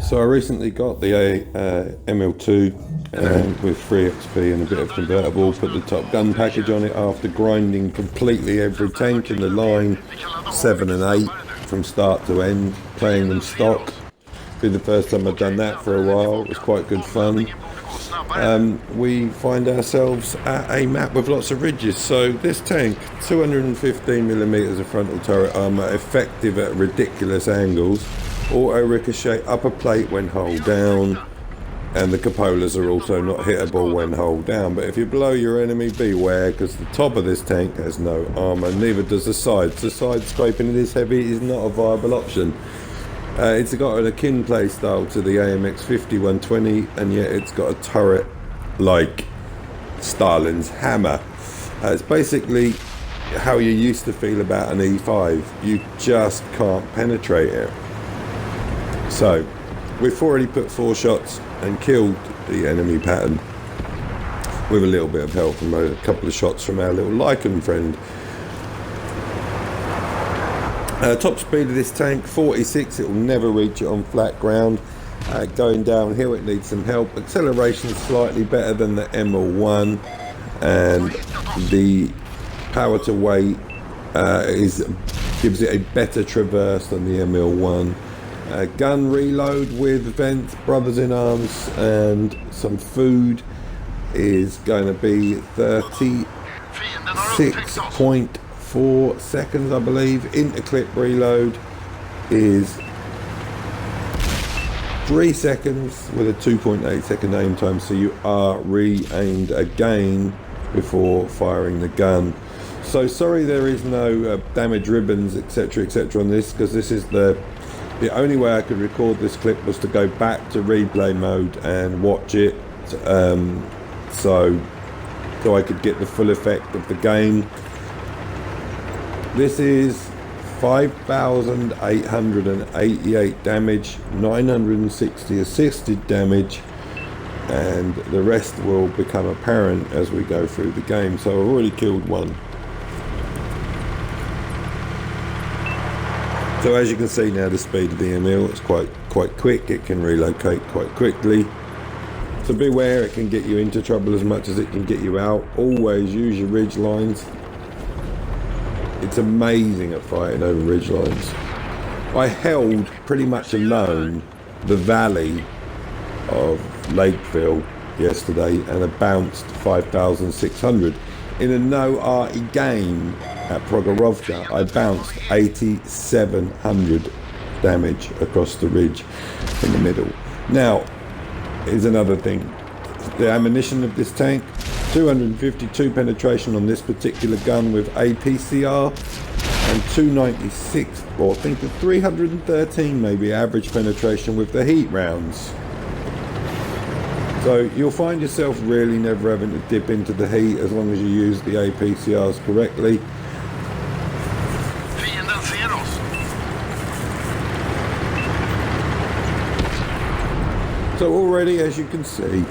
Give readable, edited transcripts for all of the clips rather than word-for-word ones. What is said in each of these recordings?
So I recently got the EMIL2 with 3 XP and a bit of convertible, put the Top Gun package on it after grinding completely every tank in the line, 7 and 8 from start to end, playing them stock. Been the first time I've done that for a while. It was quite good fun. We find ourselves at a map with lots of ridges. So this tank, 215mm of frontal turret armour, effective at ridiculous angles, auto ricochet upper plate when hold down, and the cupolas are also not hittable when hold down. But if you blow your enemy, beware, because the top of this tank has no armour, neither does the sides. The side scraping it is heavy, is not a viable option. It's got an akin play style to the AMX-50 120, and yet it's got a turret like Stalin's hammer. It's basically how you used to feel about an E5. You just can't penetrate it. So we've already put 4 shots and killed the enemy pattern with a little bit of help from a couple of shots from our little Lycan friend. Top speed of this tank 46. It will never reach it on flat ground. Going downhill it needs some help. Acceleration is slightly better than the EMIL1, and the power to weight gives it a better traverse than the EMIL1. Gun reload with vent, brothers in arms and some food is going to be 36.4 seconds, I believe. Interclip reload is 3 seconds with a 2.8 second aim time, so you are re-aimed again before firing the gun. So sorry there is no damage ribbons etc on this, because this is the only way I could record this clip was to go back to replay mode and watch it, so I could get the full effect of the game. This is 5,888 damage, 960 assisted damage, and the rest will become apparent as we go through the game. So I've already killed one. So as you can see now, the speed of the EMIL is quite quick. It can relocate quite quickly. So beware, it can get you into trouble as much as it can get you out. Always use your ridge lines. It's amazing at fighting over ridge lines. I held pretty much alone the valley of Lakeville yesterday and I bounced 5,600. In a no RE game at Progorovka, I bounced 8,700 damage across the ridge in the middle. Now, here's another thing. The ammunition of this tank, 252 penetration on this particular gun with APCR, and 296, or I think 313 maybe average penetration with the heat rounds. So you'll find yourself really never having to dip into the heat as long as you use the APCRs correctly. So already, as you can see,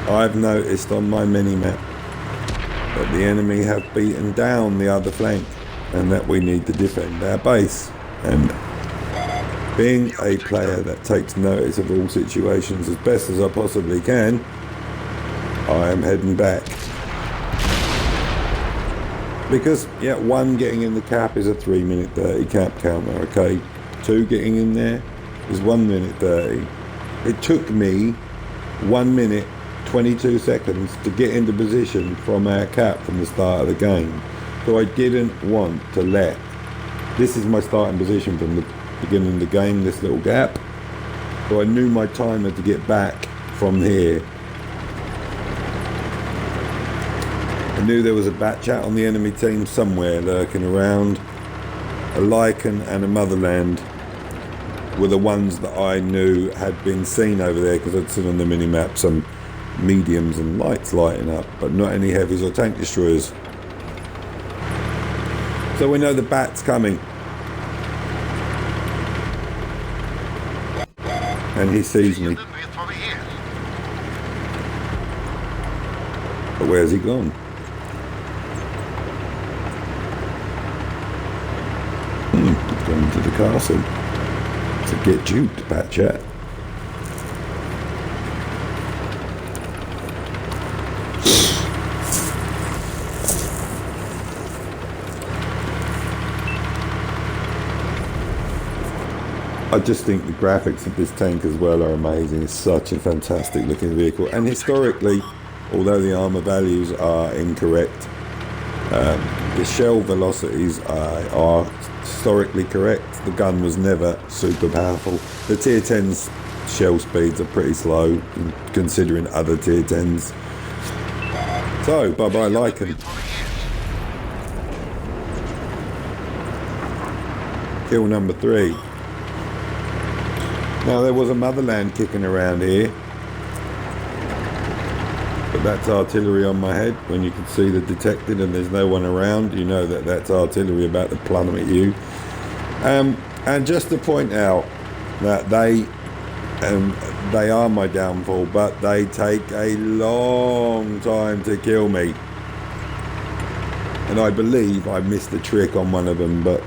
I've noticed on my mini-map that the enemy have beaten down the other flank and that we need to defend our base. And being a player that takes notice of all situations as best as I possibly can, I am heading back. Because, yeah, 1 getting in the cap is a 3:30 cap counter, okay? 2 getting in there is 1:30. It took me 1 minute 22 seconds to get into position from our cap from the start of the game. So I didn't want to let, this is my starting position from the beginning of the game, this little gap. So I knew my timer to get back from here. I knew there was a Batchat on the enemy team somewhere lurking around. A Lycan and a Motherland were the ones that I knew had been seen over there, because I'd seen on the mini-map some mediums and lights lighting up, but not any heavies or tank destroyers. So we know the Bat's coming. And he sees me. But where's he gone? He's gone into the castle to get duped, Batchat. I just think the graphics of this tank as well are amazing. It's such a fantastic looking vehicle, and historically, although the armor values are incorrect, the shell velocities are historically correct. The gun was never super powerful. The tier 10's shell speeds are pretty slow considering other tier 10s. So bye bye Lycan. Kill number 3. Now there was a motherland kicking around here, but that's artillery on my head. When you can see the detected and there's no one around, you know that that's artillery about to plummet you. And just to point out that they are my downfall, but they take a long time to kill me. And I believe I missed a trick on one of them, but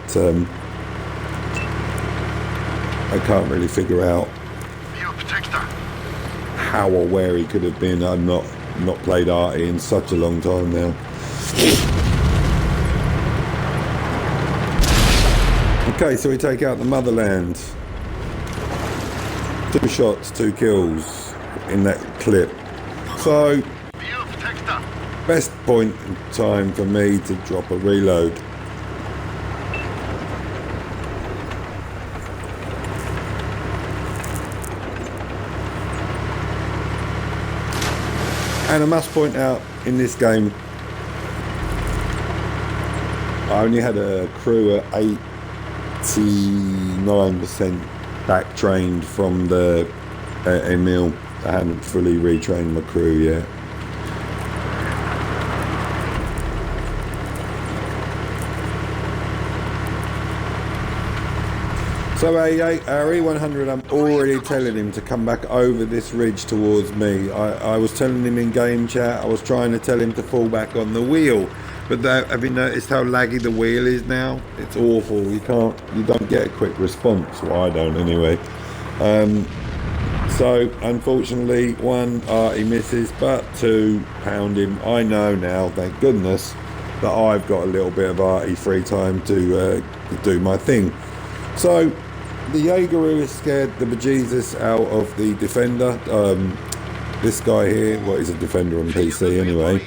I can't really figure out how or where he could have been. I've not played Arty in such a long time now. Okay, so we take out the motherland. 2 shots, 2 kills in that clip. So, best point in time for me to drop a reload. And I must point out, in this game, I only had a crew at 89% back trained from the EMIL. I hadn't fully retrained my crew yet. So our E100, I'm already telling him to come back over this ridge towards me. I was telling him in game chat, I was trying to tell him to fall back on the wheel. But have you noticed how laggy the wheel is now? It's awful. You don't get a quick response. Well, I don't anyway. So unfortunately, 1, he misses, but 2, pound him. I know now, thank goodness, that I've got a little bit of arty free time to do my thing. So the Jaegeru is scared the bejesus out of the defender. This guy here, well, he's a defender on PC anyway.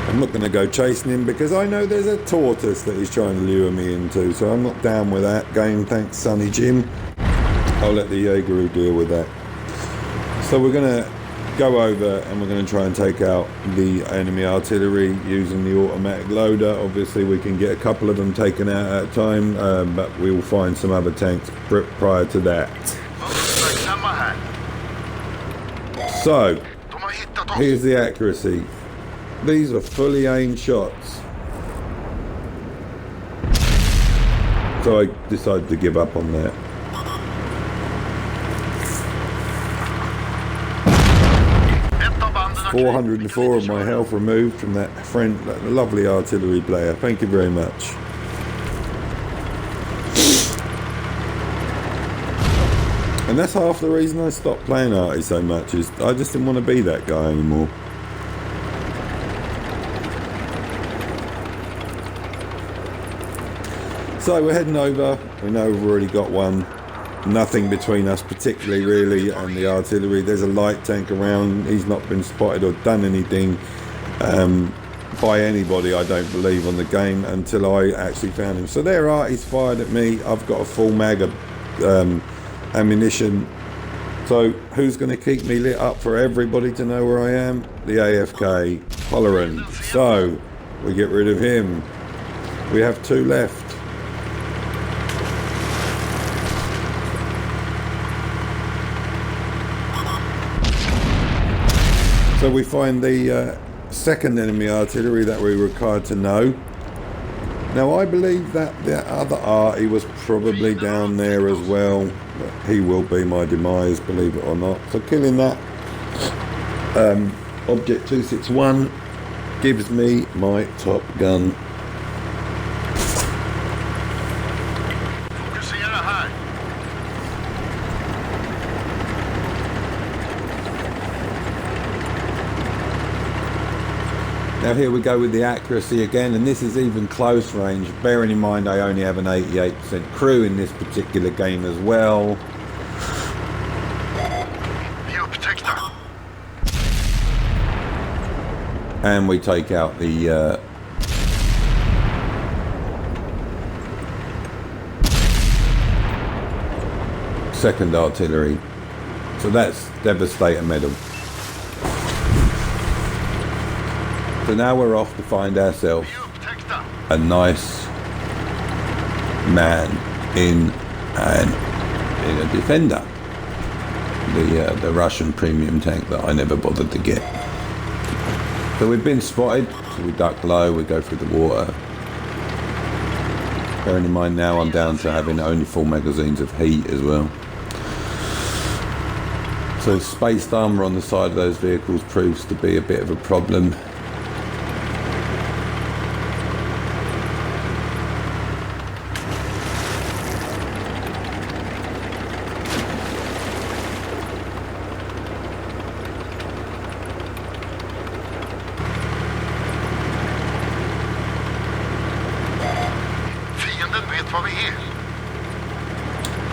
I'm not going to go chasing him because I know there's a tortoise that he's trying to lure me into, so I'm not down with that game, thanks Sonny Jim. I'll let the Jaegeru deal with that. So we're going to go over and we're going to try and take out the enemy artillery using the automatic loader. Obviously we can get a couple of them taken out at a time, but we will find some other tanks prior to that. So here's the accuracy. These are fully aimed shots. So I decided to give up on that. $404 of my health removed from that lovely artillery player. Thank you very much. And that's half the reason I stopped playing Arty so much, is I just didn't want to be that guy anymore. So we're heading over. We know we've already got one. Nothing between us particularly really and the artillery. There's a light tank around. He's not been spotted or done anything by anybody, I don't believe, on the game until I actually found him. So there Arty's fired at me. I've got a full mag of ammunition. So who's going to keep me lit up for everybody to know where I am? The AFK Holleran. So we get rid of him. We have 2 left. So we find the second enemy artillery that we were required to know. Now I believe that the other Arty was probably down there as well. But he will be my demise, believe it or not. So killing that Object 261 gives me my top gun. Now here we go with the accuracy again, and this is even close range, bearing in mind I only have an 88% crew in this particular game as well. And we take out the second artillery. So that's Devastator medal. So now we're off to find ourselves a nice man in a Defender, the Russian premium tank that I never bothered to get. So we've been spotted, so we duck low, we go through the water. Bearing in mind now I'm down to having only 4 magazines of heat as well. So spaced armour on the side of those vehicles proves to be a bit of a problem.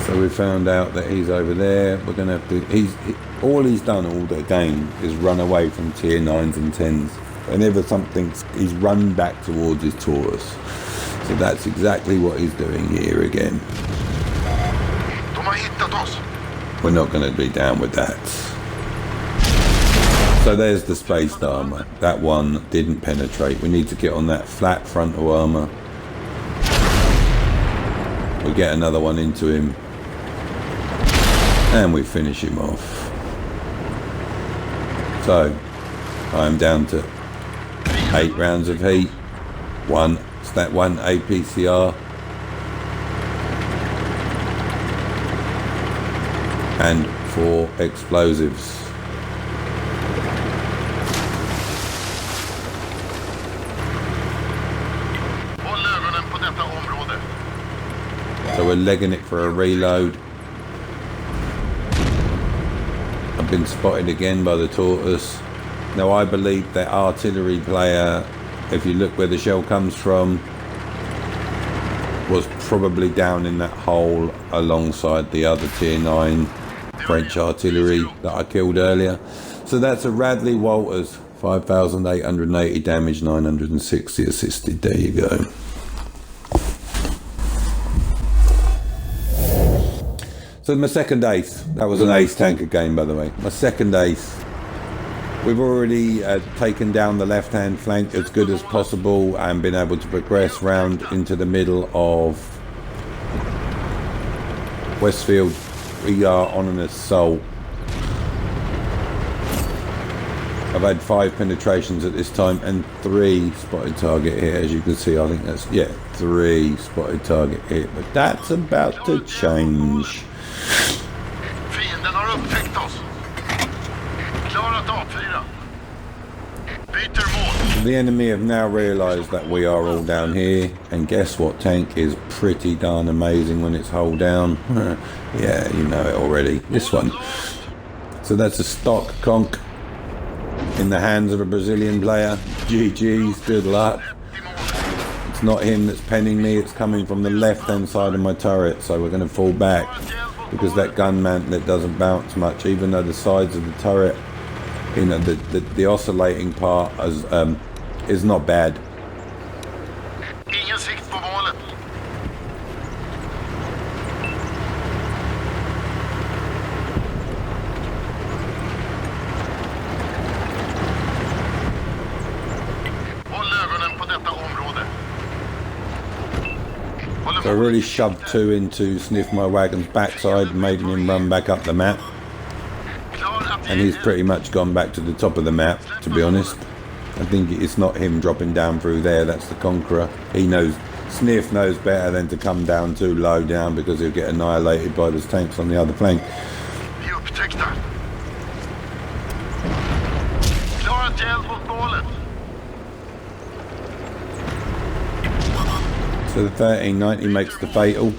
So we found out that he's over there. We're going to have to... all he's done all the game is run away from tier 9s and 10s. Whenever something's... he's run back towards his Taurus. So that's exactly what he's doing here again. We're not going to be down with that. So there's the spaced armour. That one didn't penetrate. We need to get on that flat frontal armour. We get another one into him. And we finish him off. So, I'm down to 8 rounds of heat. It's that one APCR. And 4 explosives. So we're legging it for a reload. I've been spotted again by the Tortoise. Now I believe that artillery player, if you look where the shell comes from, was probably down in that hole alongside the other tier 9 French artillery that I killed earlier. So that's a Radley Walters, 5,880 damage, 960 assisted. There you go. So my second ace, that was an ace tanker game by the way, my second ace. We've already taken down the left hand flank as good as possible and been able to progress round into the middle of Westfield. We are on an assault. I've had 5 penetrations at this time and 3 spotted target here, as you can see. I think that's, yeah, 3 spotted target hit, but that's about to change. The enemy have now realised that we are all down here, and guess what tank is pretty darn amazing when it's hull down? Yeah, you know it already. This one. So that's a stock conch in the hands of a Brazilian player. GG's, good luck. It's not him that's penning me, it's coming from the left hand side of my turret, so we're going to fall back because that gun mantlet doesn't bounce much, even though the sides of the turret, you know, the oscillating part is not bad. So I really shoved 2 into Sniff My Wagon's backside, making him run back up the map. And he's pretty much gone back to the top of the map, to be honest. I think it's not him dropping down through there, that's the Conqueror. He knows, Sniff knows better than to come down too low down because he'll get annihilated by those tanks on the other flank. So the 1390 makes the fatal.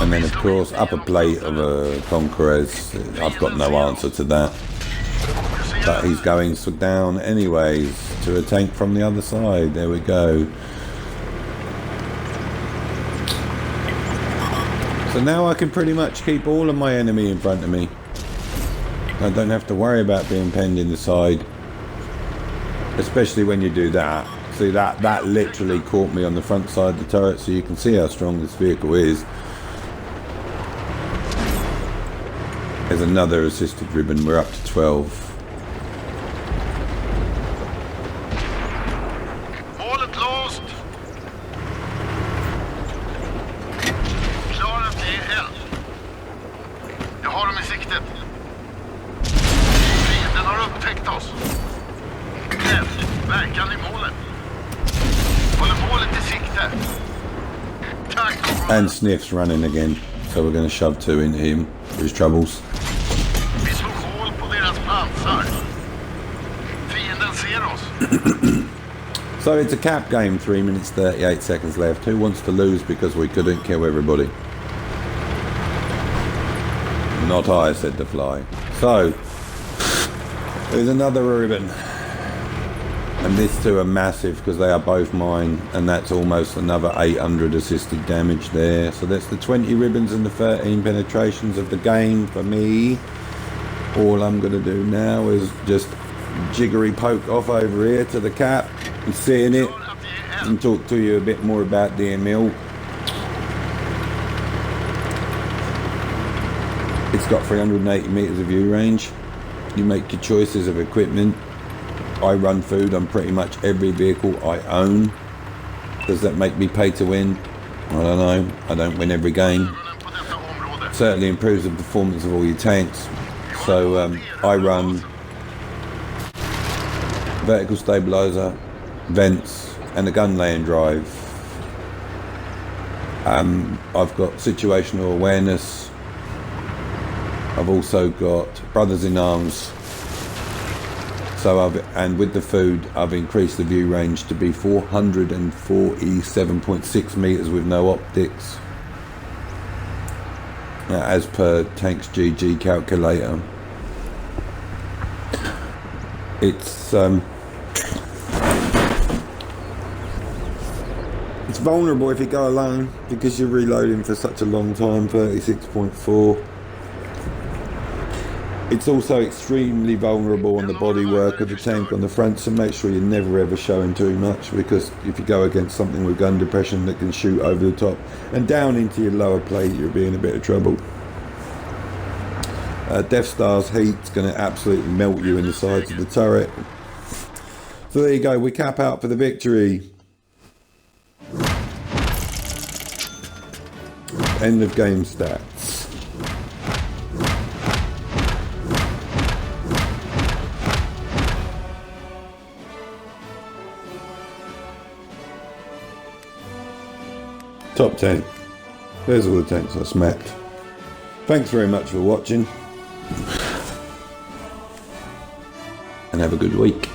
And then of course upper plate of a Conqueror's, I've got no answer to that. But he's going down anyways to a tank from the other side. There we go. So now I can pretty much keep all of my enemy in front of me. I don't have to worry about being penned in the side. Especially when you do that. See, that literally caught me on the front side of the turret, so you can see how strong this vehicle is. There's another assisted ribbon. We're up to 12. Målet låst. Klara till eld. Jag har dem i siktet. Fienden har upptäckt oss. Verkan i målet. Håller målet i sikte. Tack. And Sniff's running again, so we're going to shove 2 into him for his troubles. Vi slår hål på deras pansar. Fienden ser oss. So it's a cap game, 3 minutes 38 seconds left. Who wants to lose because we couldn't kill everybody? Not I, said the fly. So, there's another ribbon. And these 2 are massive because they are both mine. And that's almost another 800 assisted damage there. So that's the 20 ribbons and the 13 penetrations of the game for me. All I'm going to do now is just jiggery poke off over here to the cap and sit in it and talk to you a bit more about the EMIL. It's got 380 meters of view range. You make your choices of equipment. I run food on pretty much every vehicle I own. Does that make me pay to win? I don't know. I don't win every game. Certainly improves the performance of all your tanks. So I run vertical stabilizer, vents, and a gun laying drive. I've got situational awareness. I've also got brothers in arms. So and with the food, I've increased the view range to be 447.6 meters with no optics. As per Tanks GG calculator. It's vulnerable if you go alone because you're reloading for such a long time, 36.4. It's also extremely vulnerable on the bodywork of the tank on the front, so make sure you're never ever showing too much, because if you go against something with gun depression that can shoot over the top and down into your lower plate, you'll be in a bit of trouble. Death Star's heat's going to absolutely melt you in the sides of the turret. So there you go, we cap out for the victory. End of game stats. Top 10. There's all the tanks I smacked. Thanks very much for watching. And have a good week.